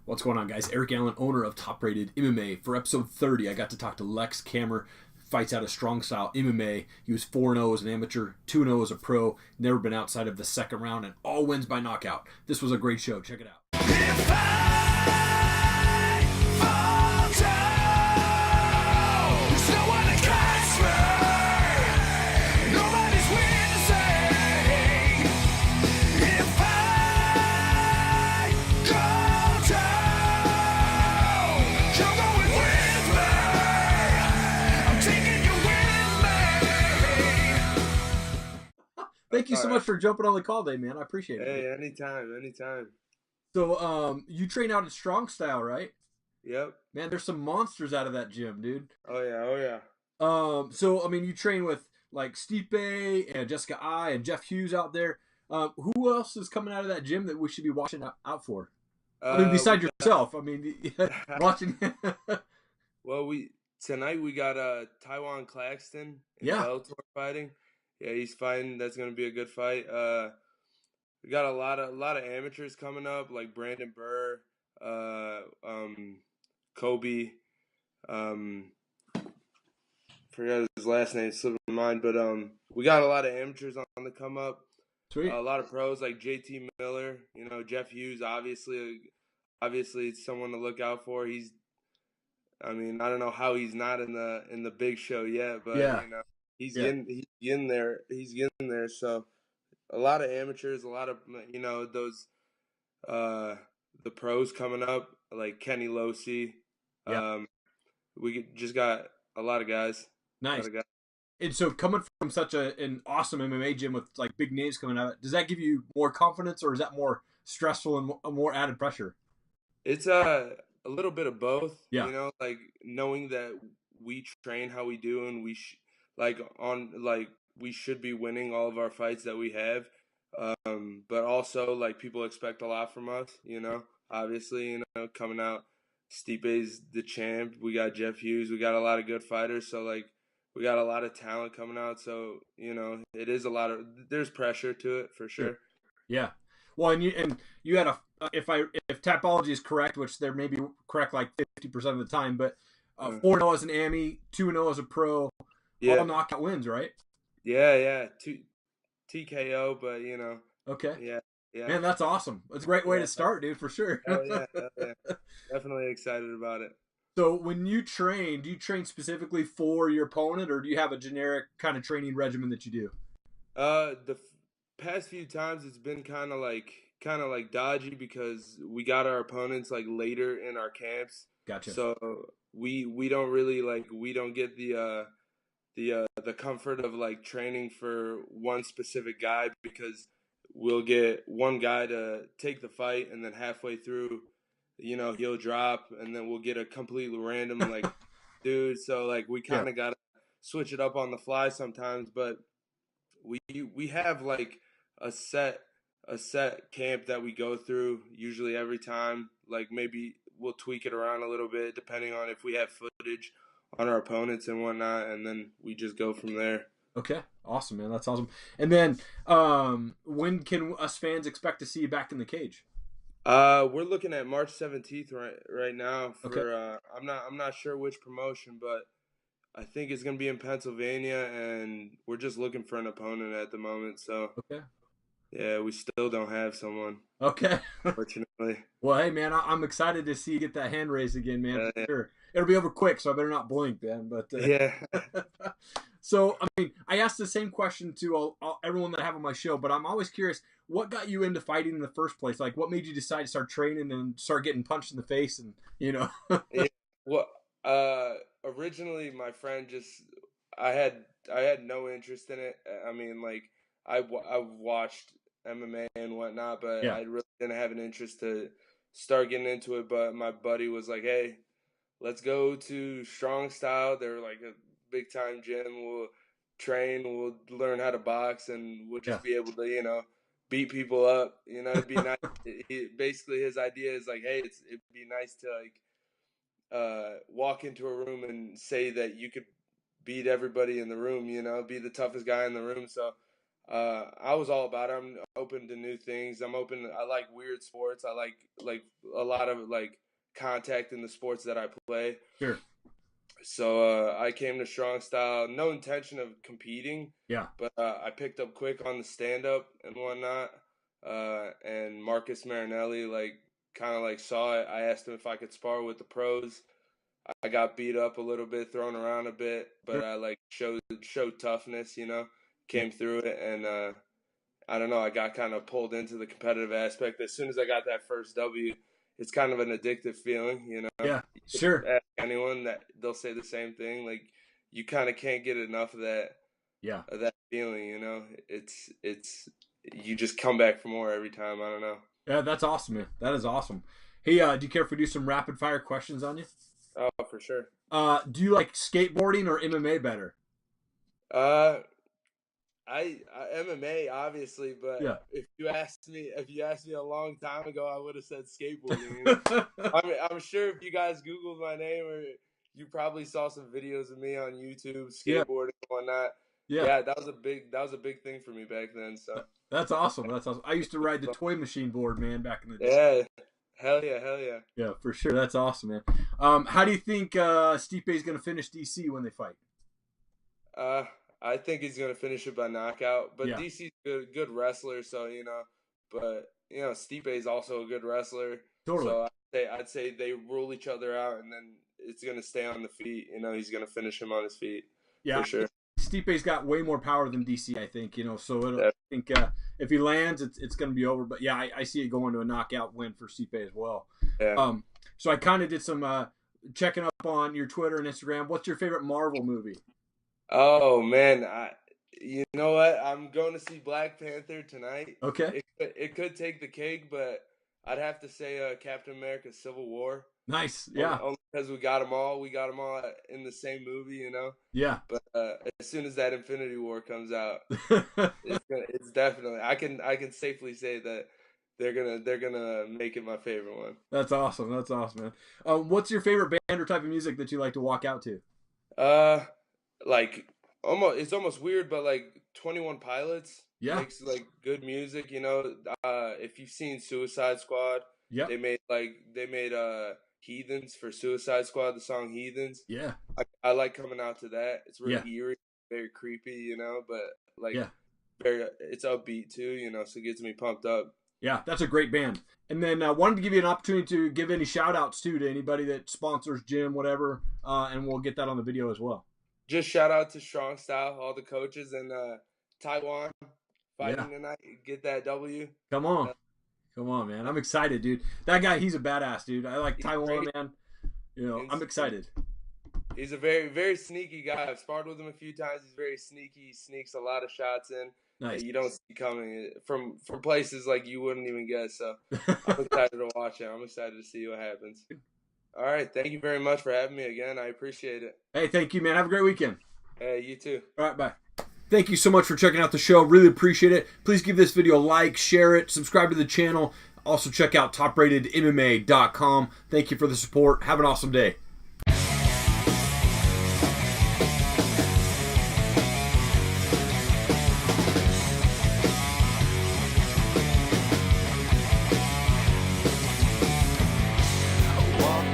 What's going on, guys? Eric Allen, owner of Top Rated MMA. For episode 30, I got to talk to Aleksa Camur, fights out of Strong Style MMA. He was 4-0 as an amateur, 2-0 as a pro, never been outside of the second round, and all wins by knockout. This was a great show. Check it out. If I fall down, there's no one to catch me. Nobody's witnessing. If I go down, you're going with me. I'm taking you with me. Thank you so much for jumping on the call today, man. I appreciate it. Hey, anytime. So, you train out at Strong Style, right? Yep. Man, there's some monsters out of that gym, dude. Oh yeah. So, you train with like Stipe and Jessica I and Jeff Hughes out there. Who else is coming out of that gym that we should be watching out for? Besides yourself. Watching. Well, tonight we got Tywan Claxton in Bellator fighting. Yeah, he's fighting. That's gonna be a good fight. We got a lot of amateurs coming up, like Brandon Burr, Kobe, forgot his last name, slipped my mind, but we got a lot of amateurs on the come up. Sweet. A lot of pros like JT Miller, Jeff Hughes, obviously it's someone to look out for. I don't know how he's not in the big show yet, but he's getting there. He's getting there. So a lot of amateurs, a lot of those the pros coming up like Kenny Losi. We just got a lot of guys. Nice. And so coming from such an awesome MMA gym with like big names coming out, does that give you more confidence or is that more stressful and more added pressure? It's a little bit of both. Yeah. Like knowing that we train how we do and we we should be winning all of our fights that we have. But also like people expect a lot from us, obviously, coming out, Stipe's the champ. We got Jeff Hughes. We got a lot of good fighters. So like we got a lot of talent coming out. So, it is there's pressure to it for sure. Yeah. Well, and you had if Tapology is correct, which they're maybe correct like 50% of the time, but 4-0 as an AMI, 2-0 as a pro, all knockout wins, right? Yeah. TKO, but Okay. Yeah. Man, that's awesome. It's a great way to start, dude, for sure. Hell yeah. Definitely excited about it. So when you train, do you train specifically for your opponent, or do you have a generic kind of training regimen that you do? The past few times it's been kind of like dodgy because we got our opponents like later in our camps. Gotcha. So we don't really we don't get the comfort of like training for one specific guy because we'll get one guy to take the fight and then halfway through, he'll drop and then we'll get a completely random like dude. So like we kind of gotta switch it up on the fly sometimes, but we have like a set camp that we go through usually every time. Like maybe we'll tweak it around a little bit depending on if we have footage on our opponents and whatnot, and then we just go from there. Okay, awesome, man. That's awesome. And then, when can us fans expect to see you back in the cage? We're looking at March 17th right now. I'm not sure which promotion, but I think it's gonna be in Pennsylvania, and we're just looking for an opponent at the moment. So yeah, we still don't have someone. Okay. Fortunately. Well, hey, man, I'm excited to see you get that hand raised again, man. For sure. It'll be over quick, so I better not blink, man. But yeah. So, I asked the same question to everyone that I have on my show, but I'm always curious, what got you into fighting in the first place? Like, what made you decide to start training and start getting punched in the face and, Yeah. Well, originally my friend I had no interest in it. I've watched MMA and whatnot, but I really didn't have an interest to start getting into it. But my buddy was like, hey, let's go to Strong Style. They're like a big time gym. We'll train, we'll learn how to box, and we'll just be able to, beat people up. It'd be nice. Basically, his idea is like, hey, it'd be nice to like walk into a room and say that you could beat everybody in the room. Be the toughest guy in the room. So I was all about it. I'm open to new things. I'm open. I like weird sports. I like a lot of like contact in the sports that I play. Sure. So I came to Strong Style, no intention of competing. Yeah. But I picked up quick on the stand up and whatnot. And Marcus Marinelli kind of saw it. I asked him if I could spar with the pros. I got beat up a little bit, thrown around a bit, but I showed toughness, came through it, and I don't know, I got kind of pulled into the competitive aspect. As soon as I got that first W, it's kind of an addictive feeling, Yeah, sure. Ask anyone that they'll say the same thing. Like, you kind of can't get enough of that. Yeah. Of that feeling, It's you just come back for more every time. I don't know. Yeah, that's awesome, man. That is awesome. Hey, do you care if we do some rapid fire questions on you? Oh, for sure. Do you like skateboarding or MMA better? I MMA obviously, but Yeah. if you asked me a long time ago, I would have said skateboarding. I'm sure if you guys Googled my name, or you probably saw some videos of me on YouTube skateboarding and whatnot. Yeah, that was a big thing for me back then. So that's awesome. That's awesome. I used to ride the toy machine board, man, back in the day. Yeah, hell yeah. Yeah, for sure. That's awesome, man. How do you think Stipe is going to finish DC when they fight? I think he's gonna finish it by knockout. But DC's a good wrestler, so But Stipe's also a good wrestler. Totally. So I'd say they rule each other out, and then it's gonna stay on the feet. He's gonna finish him on his feet. Yeah, for sure. Stipe's got way more power than DC, I think. So I think if he lands, it's gonna be over. But yeah, I see it going to a knockout win for Stipe as well. Yeah. So I kind of did some checking up on your Twitter and Instagram. What's your favorite Marvel movie? Oh man, you know what? I'm going to see Black Panther tonight. Okay. It could take the cake, but I'd have to say Captain America: Civil War. Nice. Yeah. Only because we got them all. We got them all in the same movie, Yeah. But as soon as that Infinity War comes out, it's definitely. I can safely say that they're gonna make it my favorite one. That's awesome. That's awesome, man. What's your favorite band or type of music that you like to walk out to? It's almost weird, but 21 Pilots makes good music. If you've seen Suicide Squad, they made Heathens for Suicide Squad, the song Heathens. Yeah, I like coming out to that. It's really eerie, very creepy, but it's upbeat too, so it gets me pumped up. Yeah, that's a great band. And then I wanted to give you an opportunity to give any shout outs too to anybody that sponsors gym, whatever, and we'll get that on the video as well. Just shout out to Strong Style, all the coaches, and Tywan fighting tonight. Get that W. Come on, man. I'm excited, dude. That guy, he's a badass, dude. I like Tywan, man. I'm excited. He's a very, very sneaky guy. I've sparred with him a few times. He's very sneaky. He sneaks a lot of shots in. Nice. That you don't see coming from places you wouldn't even guess. So I'm excited to watch it. I'm excited to see what happens. All right. Thank you very much for having me again. I appreciate it. Hey, thank you, man. Have a great weekend. Hey, you too. All right, bye. Thank you so much for checking out the show. Really appreciate it. Please give this video a like, share it, subscribe to the channel. Also check out topratedmma.com. Thank you for the support. Have an awesome day. Walk